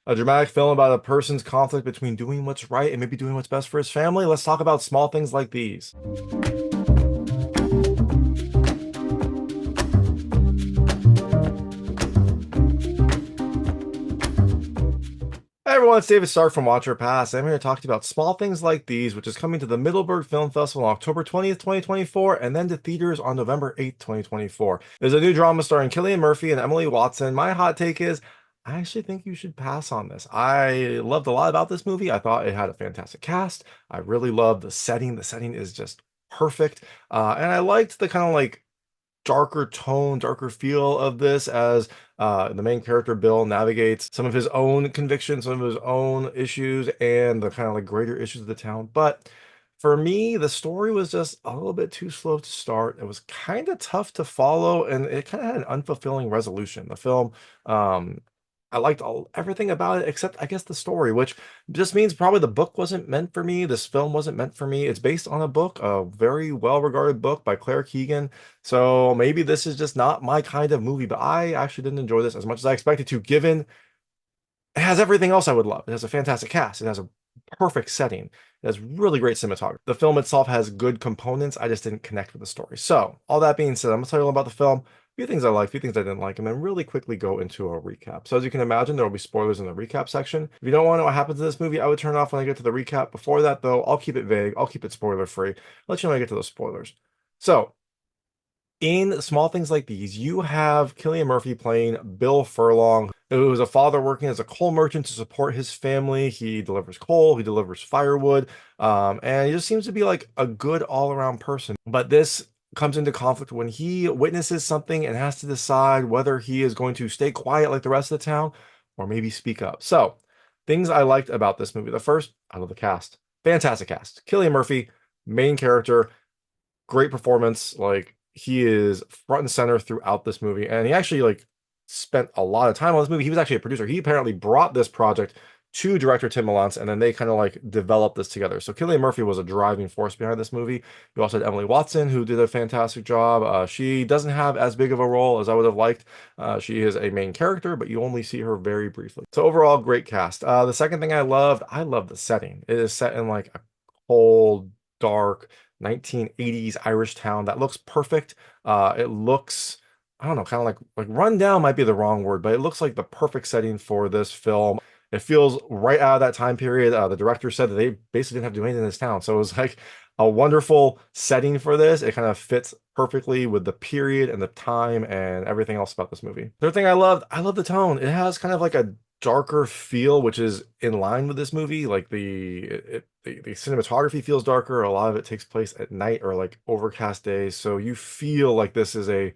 A dramatic film about a person's conflict between doing what's right and maybe doing what's best for his family. Let's talk about small things like these. Hey everyone, it's David Stark from Watcher Pass. I'm here to talk to you about Small Things Like These, which is coming to the Middleburg Film Festival on October 20th, 2024, and then to theaters on November 8th, 2024. There's a new drama starring Cillian Murphy and Emily Watson. My hot take is, I actually think you should pass on this. I loved a lot about this movie. I thought it had a fantastic cast. I really loved the setting. The setting is just perfect. And I liked the kind of like darker tone, darker feel of this as the main character Bill navigates some of his own convictions, some of his own issues, and the kind of like greater issues of the town. But for me, the story was just a little bit too slow to start. It was kind of tough to follow, and it kind of had an unfulfilling resolution. The film, um, I liked everything about it except I guess the story, which just means probably the book wasn't meant for me. This film wasn't meant for me. It's based on a book, a very well-regarded book by Clare Keegan. So maybe this is just not my kind of movie, but I actually didn't enjoy this as much as I expected to, given it has everything else I would love. It has a fantastic cast. It has a perfect setting. It has really great cinematography. The film itself has good components. I just didn't connect with the story. So, all that being said, I'm gonna tell you all about the film, a few things I like, a few things I didn't like, and then really quickly go into a recap. So, as you can imagine, there will be spoilers in the recap section. If you don't want to know what happens in this movie, I would turn it off when I get to the recap. Before that, though, I'll keep it vague. I'll keep it spoiler free. Let you know when I get to those spoilers. So, in Small Things Like These, you have Cillian Murphy playing Bill Furlong, who is a father working as a coal merchant to support his family. He delivers coal, he delivers firewood, and he just seems to be like a good all-around person. But this comes into conflict when he witnesses something and has to decide whether he is going to stay quiet like the rest of the town or maybe speak up. So, things I liked about this movie. The first, I love the cast. Fantastic cast. Cillian Murphy, main character, great performance. Like he is front and center throughout this movie, and he actually like spent a lot of time on this movie. He was actually a producer. He apparently brought this project to director Tim Mielants, and then they kind of like developed this together. So Cillian Murphy was a driving force behind this movie. You also had Emily Watson, who did a fantastic job. She doesn't have as big of a role as I would have liked. She is a main character, but you only see her very briefly. So overall, great cast. The second thing I love the setting. It is set in like a cold, dark 1980s Irish town that looks perfect. It looks, I don't know, kind of like run down might be the wrong word, but it looks like the perfect setting for this film. It feels right out of that time period. The director said that they basically didn't have to do anything in this town, so it was like a wonderful setting for this. It kind of fits perfectly with the period and the time and everything else about this movie. Third thing I love the tone. It has kind of like a darker feel, which is in line with this movie. Like the cinematography feels darker. A lot of it takes place at night or like overcast days. So you feel like this is a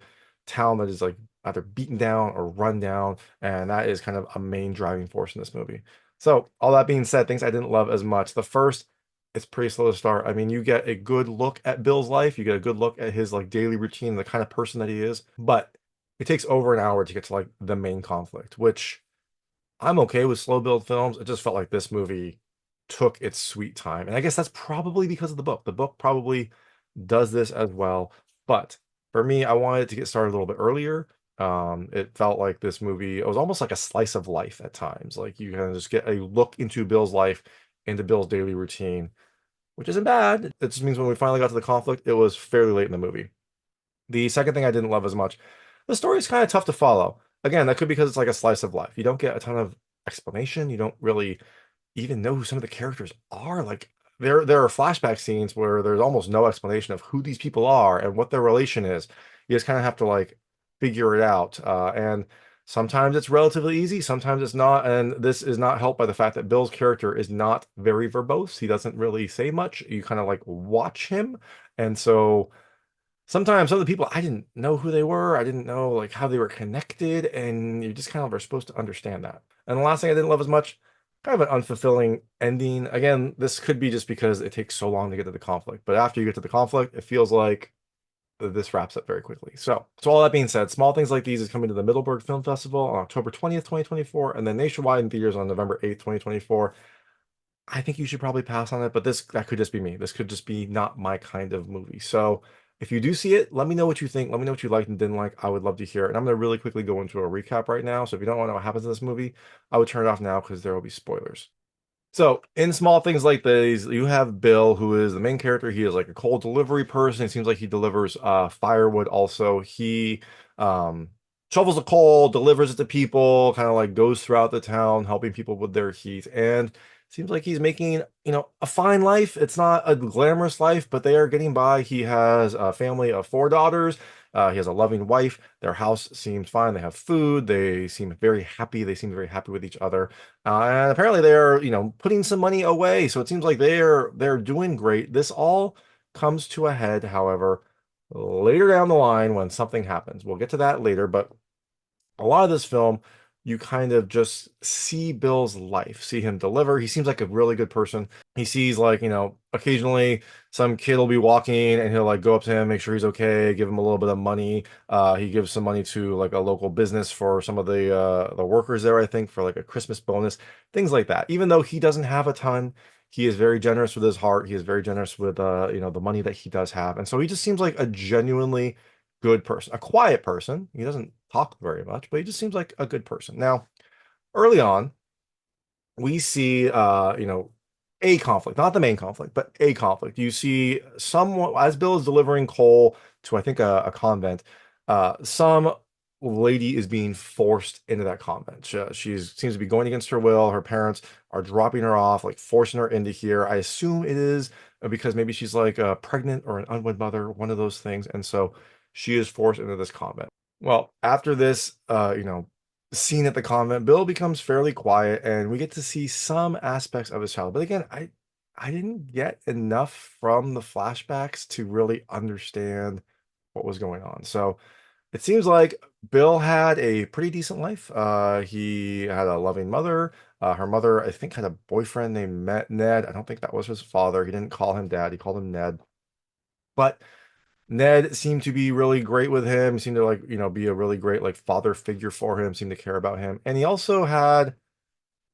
town that is like either beaten down or run down. And that is kind of a main driving force in this movie. So all that being said, things I didn't love as much. The first, it's pretty slow to start. I mean, you get a good look at Bill's life. You get a good look at his like daily routine, the kind of person that he is. But it takes over an hour to get to like the main conflict, which I'm okay with slow build films. It just felt like this movie took its sweet time. And I guess that's probably because of the book. The book probably does this as well. But for me, I wanted to get started a little bit earlier. It felt like this movie, it was almost like a slice of life at times. Like you kind of just get a look into Bill's life, into Bill's daily routine, which isn't bad. It just means when we finally got to the conflict, it was fairly late in the movie. The second thing I didn't love as much, the story is kind of tough to follow. Again, that could be because it's like a slice of life. You don't get a ton of explanation. You don't really even know who some of the characters are. Like there are flashback scenes where there's almost no explanation of who these people are and what their relation is. You just kind of have to like figure it out. And sometimes it's relatively easy, sometimes it's not. And this is not helped by the fact that Bill's character is not very verbose. He doesn't really say much. You kind of like watch him. And so sometimes some of the people I didn't know who they were. I didn't know like how they were connected, and you just kind of are supposed to understand that. And the last thing I didn't love as much, kind of an unfulfilling ending. Again, this could be just because it takes so long to get to the conflict, but after you get to the conflict, it feels like this wraps up very quickly. So all that being said, Small Things Like These is coming to the Middleburg Film Festival on October 20th, 2024, and then nationwide in theaters on November 8th, 2024. I think you should probably pass on it, but that could just be me. This could just be not my kind of movie. So If you do see it, let me know what you think. Let me know what you liked and didn't like. I would love to hear it. And I'm going to really quickly go into a recap right now. So if you don't want to know what happens in this movie, I would turn it off now because there will be spoilers. So, in small things like these, you have Bill, who is the main character. He is like a cold delivery person. It seems like he delivers firewood also. He um, shovels the coal, delivers it to people, kind of like goes throughout the town, helping people with their heat. And seems like he's making, a fine life. It's not a glamorous life, but they are getting by. He has a family of four daughters. He has a loving wife. Their house seems fine. They have food. They seem very happy. They seem very happy with each other. And apparently they're, putting some money away. So it seems like they're doing great. This all comes to a head, however, later down the line when something happens. We'll get to that later, but a lot of this film, you kind of just see Bill's life, see him deliver. He seems like a really good person. He sees like, occasionally some kid will be walking and he'll like go up to him, make sure he's okay, give him a little bit of money. He gives some money to like a local business for some of the workers there, I think, for like a Christmas bonus, things like that. Even though he doesn't have a ton, he is very generous with his heart. He is very generous with the money that he does have. And so he just seems like a genuinely good person, a quiet person. He doesn't talk very much, but he just seems like a good person. Now, early on, we see a conflict, not the main conflict, but a conflict. You see someone as Bill is delivering coal to I think a convent, some lady is being forced into that convent. She seems to be going against her will. Her parents are dropping her off, like forcing her into here. I assume it is because maybe she's like pregnant or an unwed mother, one of those things, and so she is forced into this convent. Well, after this, scene at the convent, Bill becomes fairly quiet, and we get to see some aspects of his childhood. But again, I didn't get enough from the flashbacks to really understand what was going on. So it seems like Bill had a pretty decent life. He had a loving mother. Her mother, I think, had a boyfriend named Ned. I don't think that was his father. He didn't call him dad. He called him Ned. But Ned seemed to be really great with him, seemed to like, be a really great like father figure for him, seemed to care about him. And he also had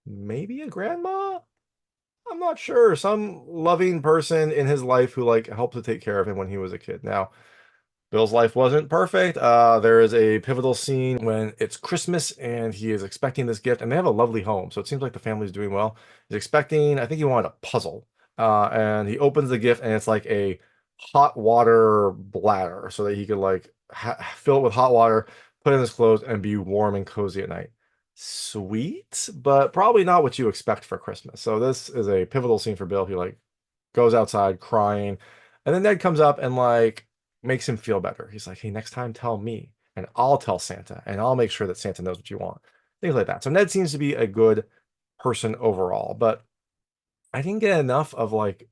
maybe a grandma? I'm not sure. Some loving person in his life who like helped to take care of him when he was a kid. Now, Bill's life wasn't perfect. There is a pivotal scene when it's Christmas and he is expecting this gift, and they have a lovely home. So it seems like the family's doing well. He's expecting, I think he wanted a puzzle. And he opens the gift, and it's like a hot water bladder so that he could like fill it with hot water, put in his clothes, and be warm and cozy at night. Sweet, but probably not what you expect for Christmas. So this is a pivotal scene for Bill. He like goes outside crying, and then Ned comes up and like makes him feel better. He's like, hey, next time tell me, and I'll tell Santa, and I'll make sure that Santa knows what you want. Things like that. So Ned seems to be a good person overall, but I didn't get enough of like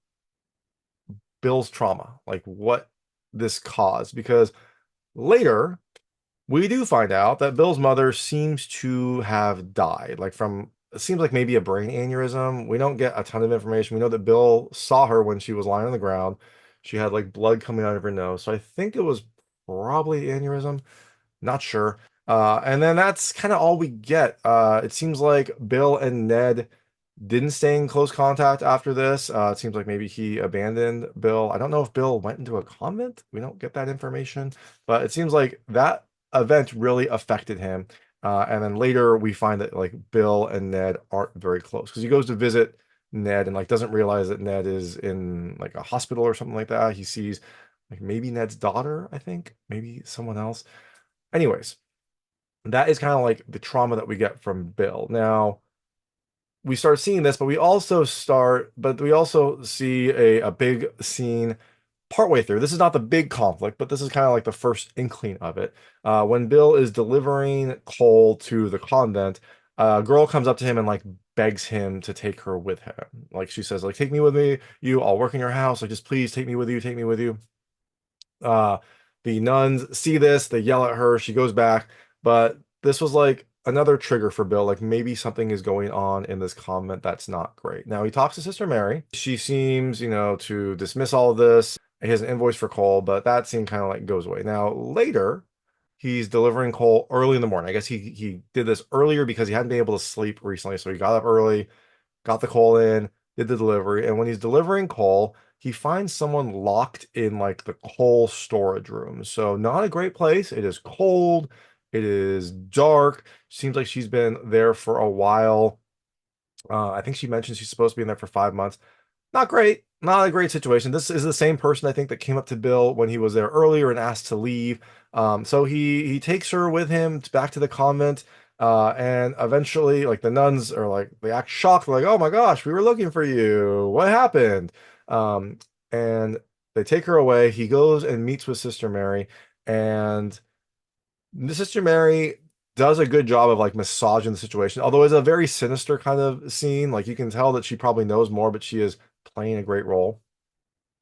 Bill's trauma, like what this caused, because later we do find out that Bill's mother seems to have died, like from it seems like maybe a brain aneurysm. We don't get a ton of information. We know that Bill saw her when she was lying on the ground. She had like blood coming out of her nose. So I think it was probably aneurysm. Not sure. And then that's kind of all we get. It seems like Bill and Ned didn't stay in close contact after this. It seems like maybe he abandoned Bill. I don't know if Bill went into a convent. We don't get that information, but it seems like that event really affected him. And then later we find that like Bill and Ned aren't very close because he goes to visit Ned and like doesn't realize that Ned is in like a hospital or something like that. He sees like maybe Ned's daughter, I think, maybe someone else. Anyways, that is kind of like the trauma that we get from Bill. Now, we start seeing this, but we also see a big scene partway through. This is not the big conflict, but this is kind of like the first inkling of it. When Bill is delivering coal to the convent, a girl comes up to him and like begs him to take her with him. Like she says, like, take me with me, I'll work in your house. Like, just please take me with you, take me with you. Uh, the nuns see this, they yell at her, she goes back, but this was like another trigger for Bill. Like maybe something is going on in this convent that's not great. Now he talks to Sister Mary. She seems, to dismiss all of this. He has an invoice for coal, but that scene kind of like goes away. Now later, he's delivering coal early in the morning. I guess he did this earlier because he hadn't been able to sleep recently, so he got up early, got the coal in, did the delivery, and when he's delivering coal, he finds someone locked in like the coal storage room. So not a great place. It is cold. It is dark. Seems like she's been there for a while. I think she mentioned she's supposed to be in there for 5 months. Not great. Not a great situation. This is the same person I think that came up to Bill when he was there earlier and asked to leave. So he takes her with him back to the convent. And eventually, like the nuns are like they act shocked, like, "Oh my gosh, we were looking for you. What happened?" Um, and they take her away. He goes and meets with Sister Mary, and Sister Mary does a good job of like massaging the situation. Although it's a very sinister kind of scene. Like you can tell that she probably knows more, but she is playing a great role.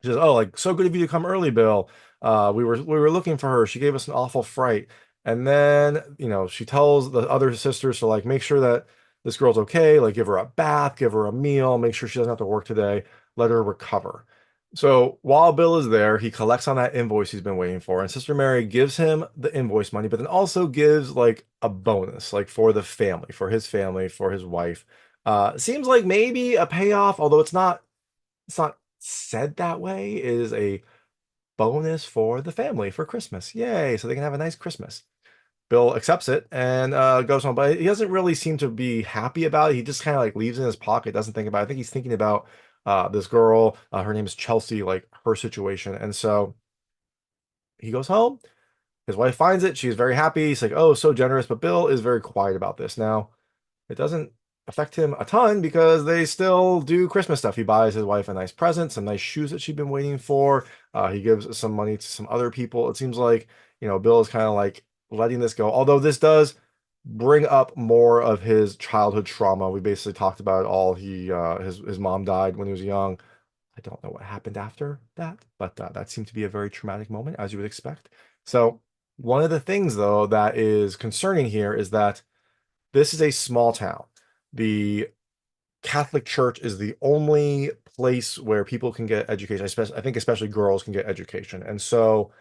She says, "Oh, like so good of you to come early, Bill. We were looking for her. She gave us an awful fright." And then, she tells the other sisters to like make sure that this girl's okay, like give her a bath, give her a meal, make sure she doesn't have to work today, let her recover. So while Bill is there, he collects on that invoice he's been waiting for, and Sister Mary gives him the invoice money, but then also gives like a bonus, like for the family, for his wife. Seems like maybe a payoff, although it's not said that way. It is a bonus for the family for Christmas. Yay, so they can have a nice Christmas. Bill accepts it and goes home, but he doesn't really seem to be happy about it. He just kind of like leaves it in his pocket, doesn't think about it. I think he's thinking about this girl. Her name is Chelsea, like her situation. And so he goes home. His wife finds it. She's very happy. He's like, "Oh, so generous." But Bill is very quiet about this. Now, it doesn't affect him a ton because they still do Christmas stuff. He buys his wife a nice present, some nice shoes that she'd been waiting for. He gives some money to some other people. It seems like, Bill is kind of like letting this go. Although this does bring up more of his childhood trauma. We basically talked about it all. His mom died when he was young. I don't know what happened after that, but that seemed to be a very traumatic moment, as you would expect. So one of the things, though, that is concerning here is that this is a small town. The Catholic Church is the only place where people can get education. I think especially girls can get education. And so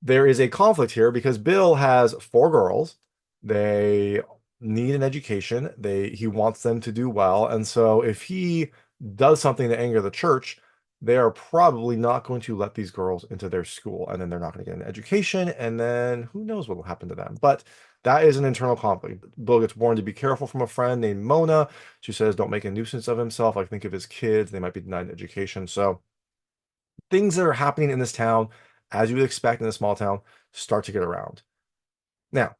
there is a conflict here because Bill has four girls. They need an education. He wants them to do well. And so if he does something to anger the church, they are probably not going to let these girls into their school. And then they're not going to get an education. And then who knows what will happen to them. But that is an internal conflict. Bill gets warned to be careful from a friend named Mona. She says, "Don't make a nuisance of himself. Like, think of his kids. They might be denied education." So things that are happening in this town, as you would expect in a small town, start to get around. Now,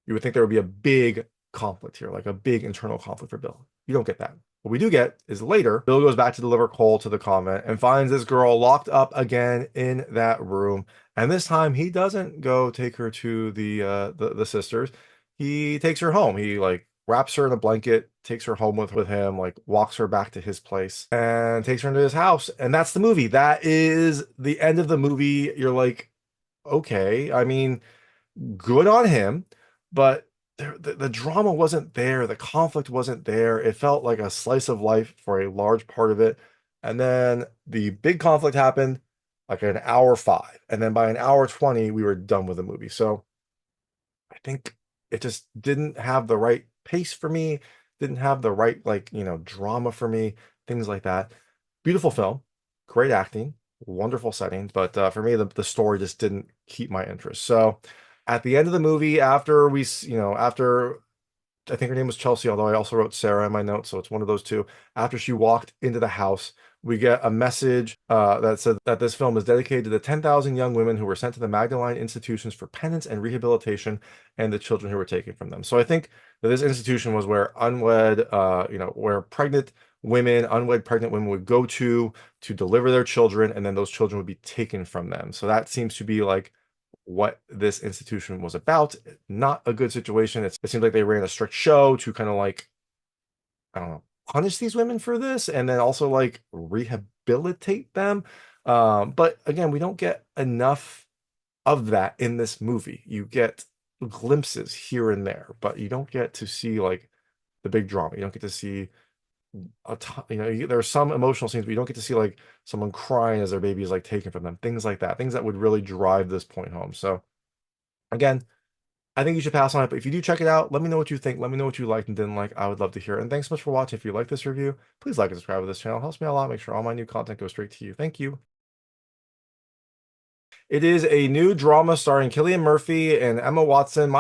you would think there would be a big conflict here, like a big internal conflict for Bill. You don't get that. What we do get is later, Bill goes back to deliver coal to the convent and finds this girl locked up again in that room. And this time he doesn't go take her to the sisters. He takes her home. He like wraps her in a blanket, takes her home with him, like walks her back to his place and takes her into his house. And that's the movie. That is the end of the movie. You're like, okay, I mean, good on him, but the drama wasn't there. The conflict wasn't there. It felt like a slice of life for a large part of it. And then the big conflict happened like an hour five. And then by an hour 20, we were done with the movie. So I think it just didn't have the right pace for me, didn't have the right, like, drama for me, things like that. Beautiful film, great acting, wonderful settings, but for me, the story just didn't keep my interest. So at the end of the movie, after I think her name was Chelsea, although I also wrote Sarah in my notes, so it's one of those two. After she walked into the house, we get a message that said that this film is dedicated to the 10,000 young women who were sent to the Magdalene institutions for penance and rehabilitation and the children who were taken from them. So I think that this institution was where where unwed pregnant women would go to deliver their children, and then those children would be taken from them. So that seems to be like what this institution was about. Not a good situation. It seems like they ran a strict show to kind of like, I don't know, punish these women for this and then also like rehabilitate them. But again, we don't get enough of that in this movie. You get glimpses here and there, but you don't get to see like the big drama. You don't get to see there are some emotional scenes, but you don't get to see like someone crying as their baby is like taken from them, things like that, things that would really drive this point home. So again, I think you should pass on it, but if you do check it out, let me know what you think. Let me know what you liked and didn't like. I would love to hear it. And thanks so much for watching. If you like this review, please like and subscribe to this channel. It helps me out a lot. Make sure all my new content goes straight to you. Thank you. It is a new drama starring Cillian Murphy and Emily Watson.